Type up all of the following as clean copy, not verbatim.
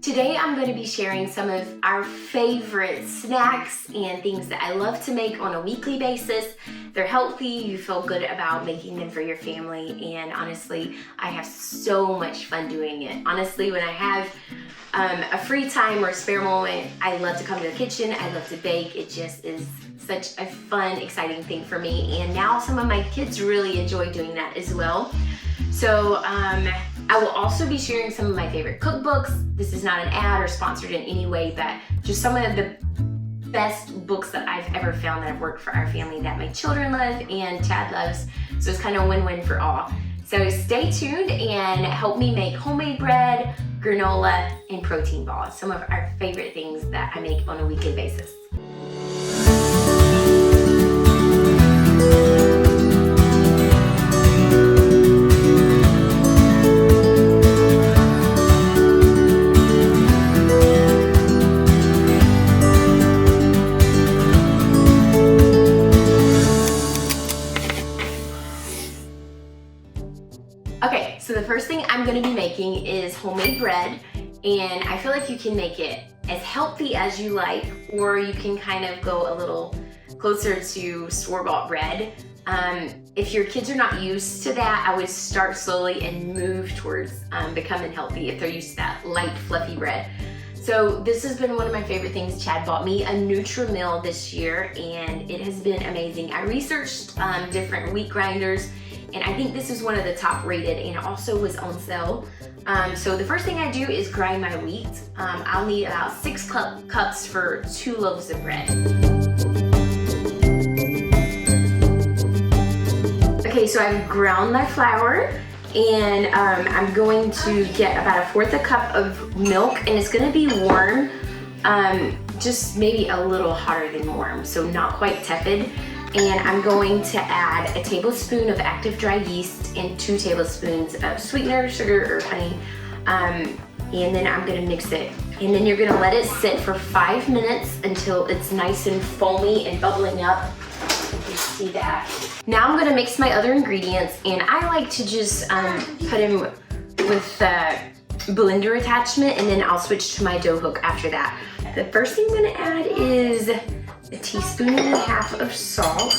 Today I'm going to be sharing some of our favorite snacks and things that I love to make on a weekly basis. They're healthy, you feel good about making them for your family, and honestly, I have so much fun doing it. Honestly, when I have a free time or spare moment, I love to come to the kitchen, I love to bake. It just is such a fun, exciting thing for me, and now some of my kids really enjoy doing that as well. So I will also be sharing some of my favorite cookbooks. This is not an ad or sponsored in any way, but just some of the best books that I've ever found that have worked for our family that my children love and Chad loves. So it's kind of a win-win for all. So stay tuned and help me make homemade bread, granola, and protein balls. Some of our favorite things that I make on a weekly basis. Okay, so the first thing I'm going to be making is homemade bread, and I feel like you can make it as healthy as you like, or you can kind of go a little closer to store-bought bread. If your kids are not used to that, I would start slowly and move towards becoming healthy if they're used to that light, fluffy bread. So this has been one of my favorite things. Chad bought me a Nutri-Mill this year, and it has been amazing. I researched different wheat grinders, and I think this is one of the top rated, and it also was on sale. So the first thing I do is grind my wheat. I'll need about 6 cups for 2 loaves of bread. Okay, so I've ground my flour, and I'm going to get about 1/4 cup of milk, and it's gonna be warm, just maybe a little hotter than warm, so not quite tepid. And I'm going to add a tablespoon of active dry yeast and 2 tablespoons of sweetener, sugar, or honey. And then I'm gonna mix it. And then you're gonna let it sit for 5 minutes until it's nice and foamy and bubbling up. You see that. Now I'm gonna mix my other ingredients, and I like to just put them with the blender attachment, and then I'll switch to my dough hook after that. The first thing I'm gonna add is 1.5 teaspoons of salt.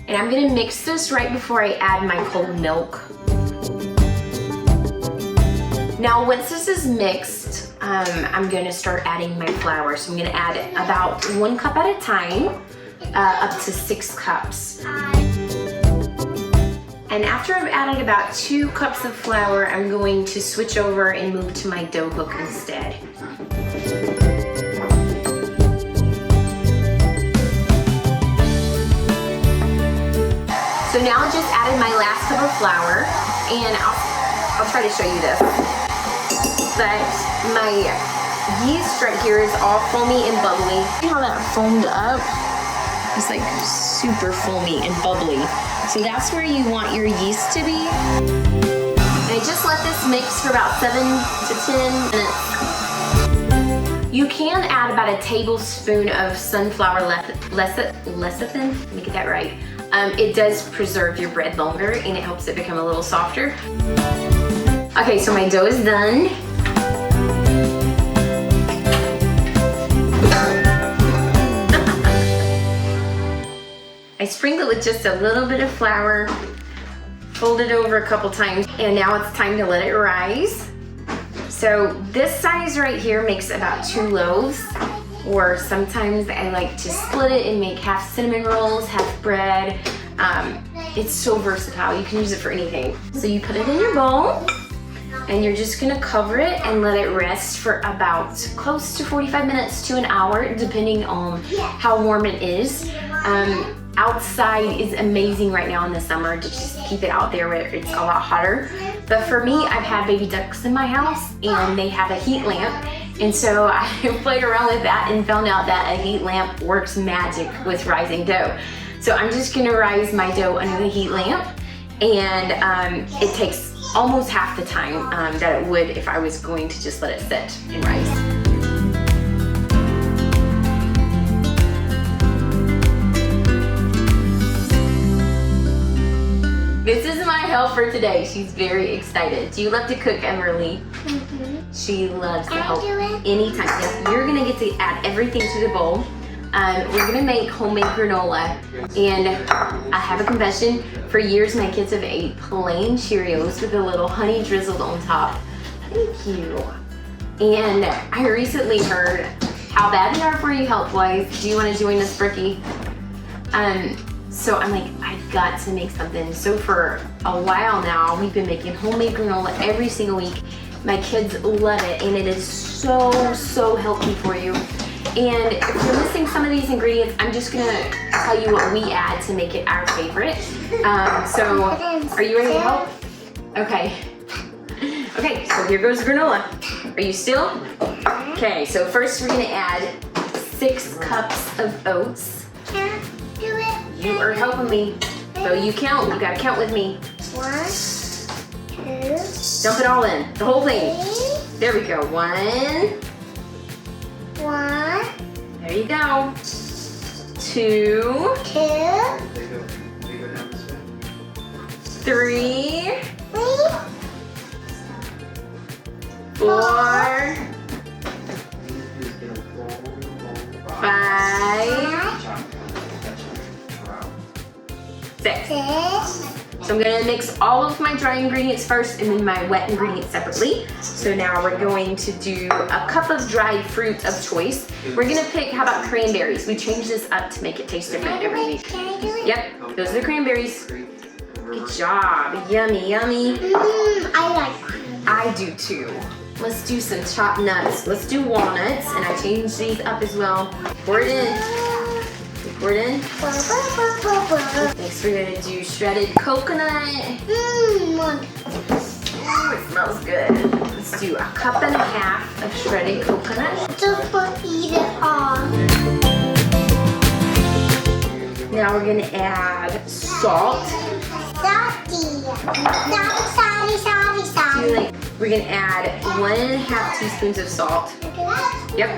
And I'm gonna mix this right before I add my cold milk. Now once this is mixed, I'm gonna start adding my flour. So I'm gonna add about 1 cup at a time, up to 6 cups. And after I've added about 2 cups of flour, I'm going to switch over and move to my dough hook instead. So now I just added my last cup of flour, and I'll try to show you this. But my yeast right here is all foamy and bubbly. See how that foamed up? It's like super foamy and bubbly. So that's where you want your yeast to be. And I just let this mix for about 7 to 10 minutes. You can add about 1 tablespoon of sunflower lecithin, let me get that right. It does preserve your bread longer, and it helps it become a little softer. Okay, so my dough is done. I sprinkle it with just a little bit of flour, fold it over a couple times, and now it's time to let it rise. So this size right here makes about 2 loaves, or sometimes I like to split it and make half cinnamon rolls, half bread. It's so versatile, you can use it for anything. So you put it in your bowl, and you're just gonna cover it and let it rest for about close to 45 minutes to an hour, depending on how warm it is. Outside is amazing right now in the summer to just keep it out there where it's a lot hotter. But for me, I've had baby ducks in my house, and they have a heat lamp. And so I played around with that and found out that a heat lamp works magic with rising dough. So I'm just gonna rise my dough under the heat lamp, and it takes almost half the time that it would if I was going to just let it sit and rise. help her today. She's very excited. Do you love to cook, Emerly? She loves to help anytime. Yes, you're gonna get to add everything to the bowl. We're gonna make homemade granola, and I have a confession. For years, my kids have ate plain Cheerios with a little honey drizzled on top. Thank you. And I recently heard how bad they are for you health-wise. Do you want to join us, Brookie? So I'm like, I've got to make something. So for a while now, we've been making homemade granola every single week. My kids love it, and it is so healthy for you. And if you're missing some of these ingredients, I'm just gonna tell you what we add to make it our favorite. So are you ready to help? Okay. Okay, so here goes granola. Are you still? Okay, so first we're gonna add 6 cups of oats. Can I do it? You are helping me. So you count, you gotta count with me. 1, 2, Dump it all in, the whole thing. 3, There we go, 1. 1, There you go. 2, 2, 3, 3, 4, 5, 6. 6. So I'm gonna mix all of my dry ingredients first and then my wet ingredients separately. So now we're going to do a cup of dried fruit of choice. We're gonna pick, how about cranberries? We change this up to make it taste different every week. Can I do it? Yep, those are the cranberries. Good job, yummy, yummy. I like cream. I do too. Let's do some chopped nuts. Let's do walnuts, and I changed these up as well. Pour it in. Pour it in. Next we're gonna do shredded coconut. Oh, it smells good. Let's do a cup and a half of shredded coconut. Just eat it all. Now we're gonna add salt. We're gonna add 1.5 teaspoons of salt. Yep.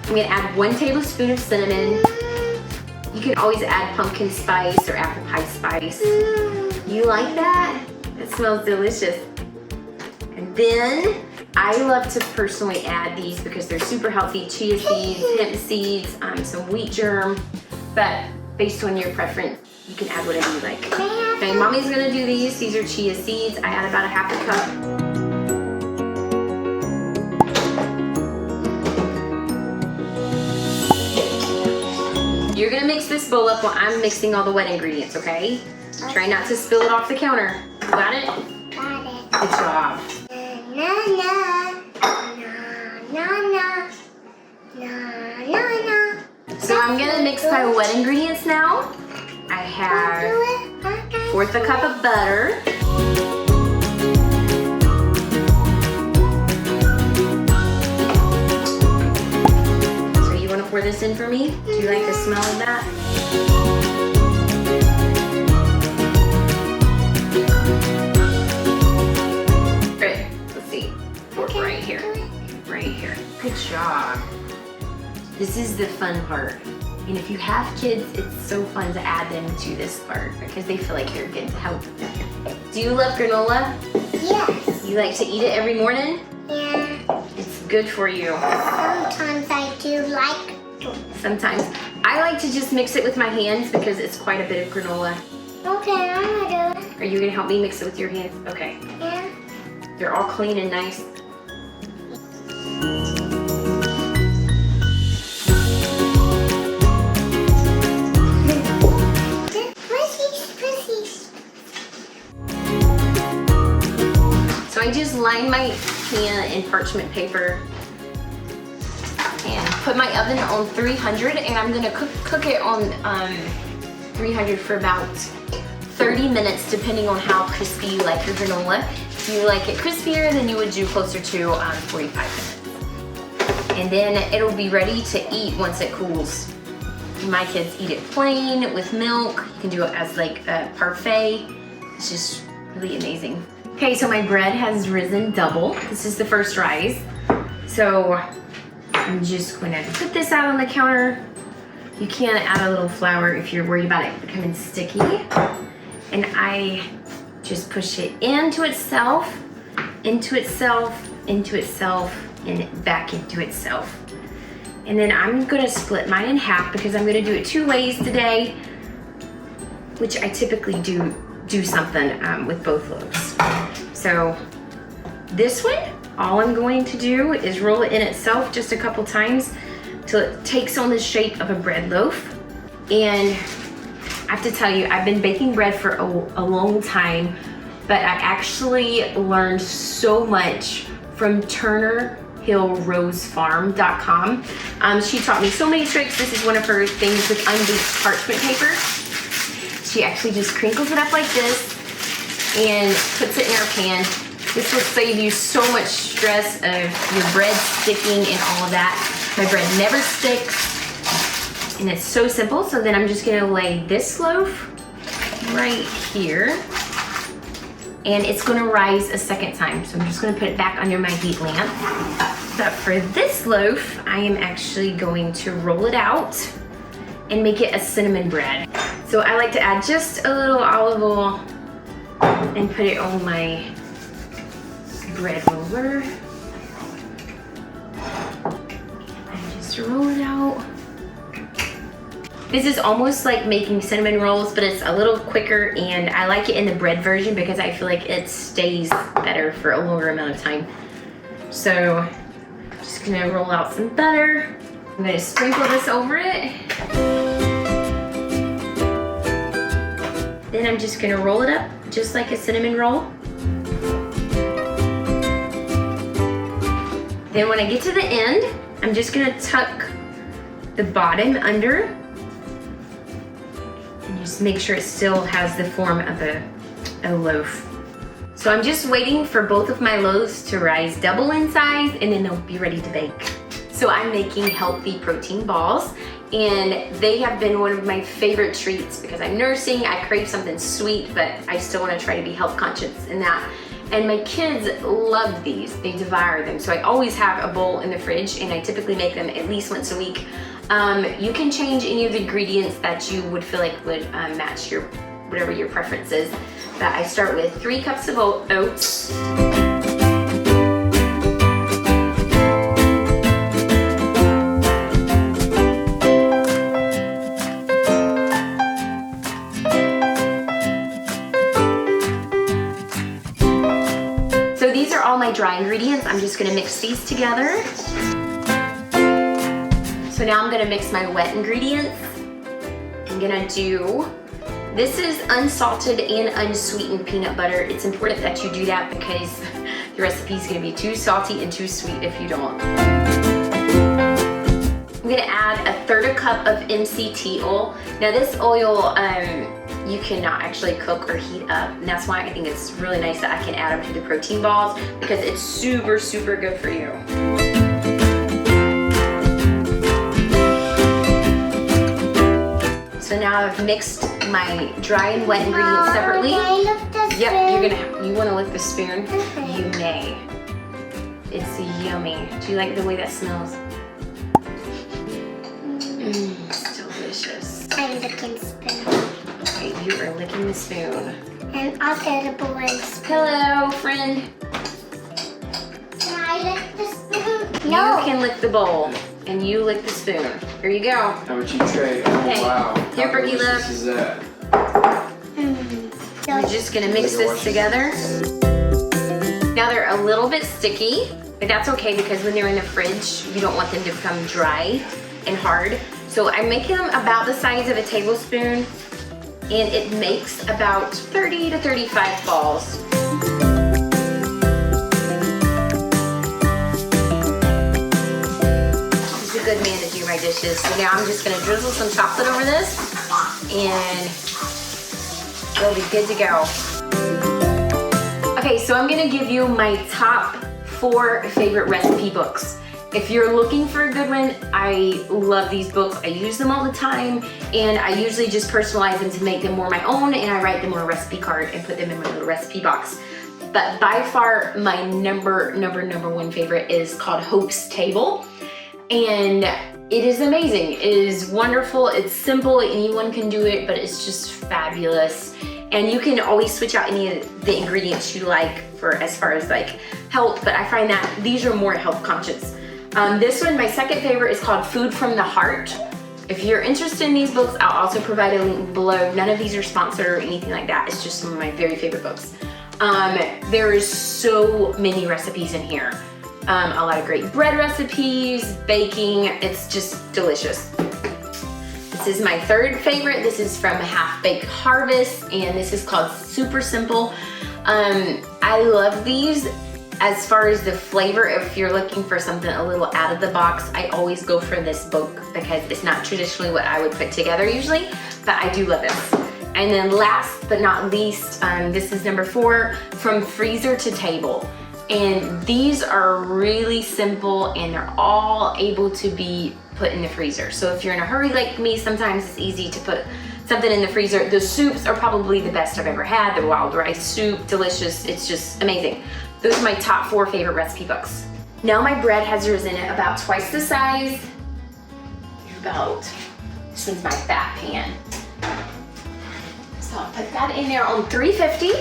I'm gonna add 1 tablespoon of cinnamon. You can always add pumpkin spice or apple pie spice. You like that? It smells delicious. And then I love to personally add these because they're super healthy. Chia seeds, hemp seeds, some wheat germ. But based on your preference, you can add whatever you like. Okay, mommy's gonna do these. These are chia seeds. I add about 1/2 cup. You're gonna mix this bowl up while I'm mixing all the wet ingredients, okay? Try not to spill it off the counter. Got it? Got it. Good job. Na na na na na na na. So I'm gonna mix my wet ingredients now. I have 1/4 cup of butter. So you wanna pour this in for me? Do you like the smell of that? Great, let's see. Pour right here, right here. Good job. This is the fun part. And if you have kids, it's so fun to add them to this part because they feel like you're getting to help. Do you love granola? Yes. You like to eat it every morning? Yeah. It's good for you. Sometimes I do like to. Sometimes. I like to just mix it with my hands because it's quite a bit of granola. Okay, I'm gonna do it. Are you gonna help me mix it with your hands? Okay. Yeah. They're all clean and nice. So I just line my pan in parchment paper and put my oven on 300, and I'm gonna cook it on 300 for about 30 minutes depending on how crispy you like your granola. If you like it crispier, then you would do closer to 45 minutes. And then it'll be ready to eat once it cools. My kids eat it plain with milk. You can do it as like a parfait. It's just really amazing. Okay, so my bread has risen double. This is the first rise. So I'm just gonna put this out on the counter. You can add a little flour if you're worried about it becoming sticky. and I just push it into itself, into itself, into itself, and back into itself. And then I'm gonna split mine in half because I'm gonna do it 2 ways today, which I typically do something with both loaves. So this one, all I'm going to do is roll it in itself just a couple times till it takes on the shape of a bread loaf. And I have to tell you, I've been baking bread for a long time, but I actually learned so much from TurnerHillRoseFarm.com. She taught me so many tricks. This is one of her things with unbleached parchment paper. She actually just crinkles it up like this and puts it in her pan. This will save you so much stress of your bread sticking and all of that. My bread never sticks, and it's so simple. So then I'm just gonna lay this loaf right here, and it's gonna rise a second time. So I'm just gonna put it back under my heat lamp. But for this loaf, I am actually going to roll it out and make it a cinnamon bread. So I like to add just a little olive oil and put it on my bread roller. And just roll it out. This is almost like making cinnamon rolls, but it's a little quicker, and I like it in the bread version because I feel like it stays better for a longer amount of time. So I'm just gonna roll out some butter. I'm gonna sprinkle this over it. Then I'm just gonna roll it up just like a cinnamon roll. Then when I get to the end, I'm just gonna tuck the bottom under and just make sure it still has the form of a loaf. So I'm just waiting for both of my loaves to rise double in size, and then they'll be ready to bake. So I'm making healthy protein balls, and they have been one of my favorite treats because I'm nursing. I crave something sweet, but I still want to try to be health conscious in that. And my kids love these, they devour them. So I always have a bowl in the fridge, and I typically make them at least once a week. You can change any of the ingredients that you would feel like would match your, whatever your preference is. But I start with 3 cups of oats. So these are all my dry ingredients. I'm just gonna mix these together. So now I'm gonna mix my wet ingredients. I'm gonna do, this is unsalted and unsweetened peanut butter. It's important that you do that because the recipe is gonna be too salty and too sweet if you don't. I'm gonna add 1/3 cup of MCT oil. Now this oil, you cannot actually cook or heat up, and that's why I think it's really nice that I can add them to the protein balls because it's super, super good for you. So now I've mixed my dry and wet ingredients separately. Yep, you want to lick the spoon? You may. It's yummy. Do you like the way that smells? It's delicious. I'm licking spoon. Okay, you are licking the spoon. And also the boys. Hello, friend. Can I lick the spoon? You can lick the bowl, and you lick the spoon. Here you go. How much you trade? Oh Okay. wow. Here, How Berkey, delicious look. is that? We're just gonna mix this together. Now they're a little bit sticky, but that's okay because when they're in the fridge, you don't want them to become dry and hard. So I'm making them about the size of a tablespoon, and it makes about 30 to 35 balls. He's a good man to do my dishes. So now I'm just gonna drizzle some chocolate over this, and it'll be good to go. Okay, so I'm gonna give you my top 4 favorite recipe books. If you're looking for a good one, I love these books. I use them all the time, and I usually just personalize them to make them more my own, and I write them on a recipe card and put them in my little recipe box. But by far, my number 1 favorite is called Hope's Table. And it is amazing. It is wonderful. It's simple. Anyone can do it, but it's just fabulous. And you can always switch out any of the ingredients you like for as far as like health, but I find that these are more health conscious. This one, my second favorite, is called Food from the Heart. If you're interested in these books, I'll also provide a link below. None of these are sponsored or anything like that. It's just some of my very favorite books. There is so many recipes in here. A lot of great bread recipes, baking. It's just delicious. This is my third favorite. This is from Half Baked Harvest, and this is called Super Simple. I love these. As far as the flavor, if you're looking for something a little out of the box, I always go for this book because it's not traditionally what I would put together usually, but I do love this. And then last but not least, this is number 4, From Freezer to Table. And these are really simple and they're all able to be put in the freezer. So if you're in a hurry like me, sometimes it's easy to put something in the freezer. The soups are probably the best I've ever had. The wild rice soup, delicious. It's just amazing. Those are my top 4 favorite recipe books. Now my bread has risen it about twice the size. This one's my fat pan. So I'll put that in there on 350.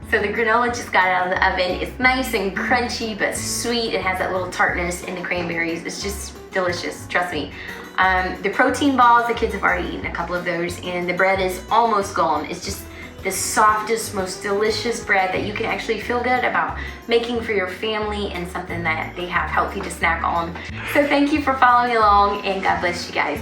So the granola just got out of the oven. It's nice and crunchy, but sweet. It has that little tartness in the cranberries. It's just delicious, trust me. The protein balls, the kids have already eaten a couple of those, and the bread is almost gone. It's just the softest, most delicious bread that you can actually feel good about making for your family and something that they have healthy to snack on. So thank you for following along, and God bless you guys.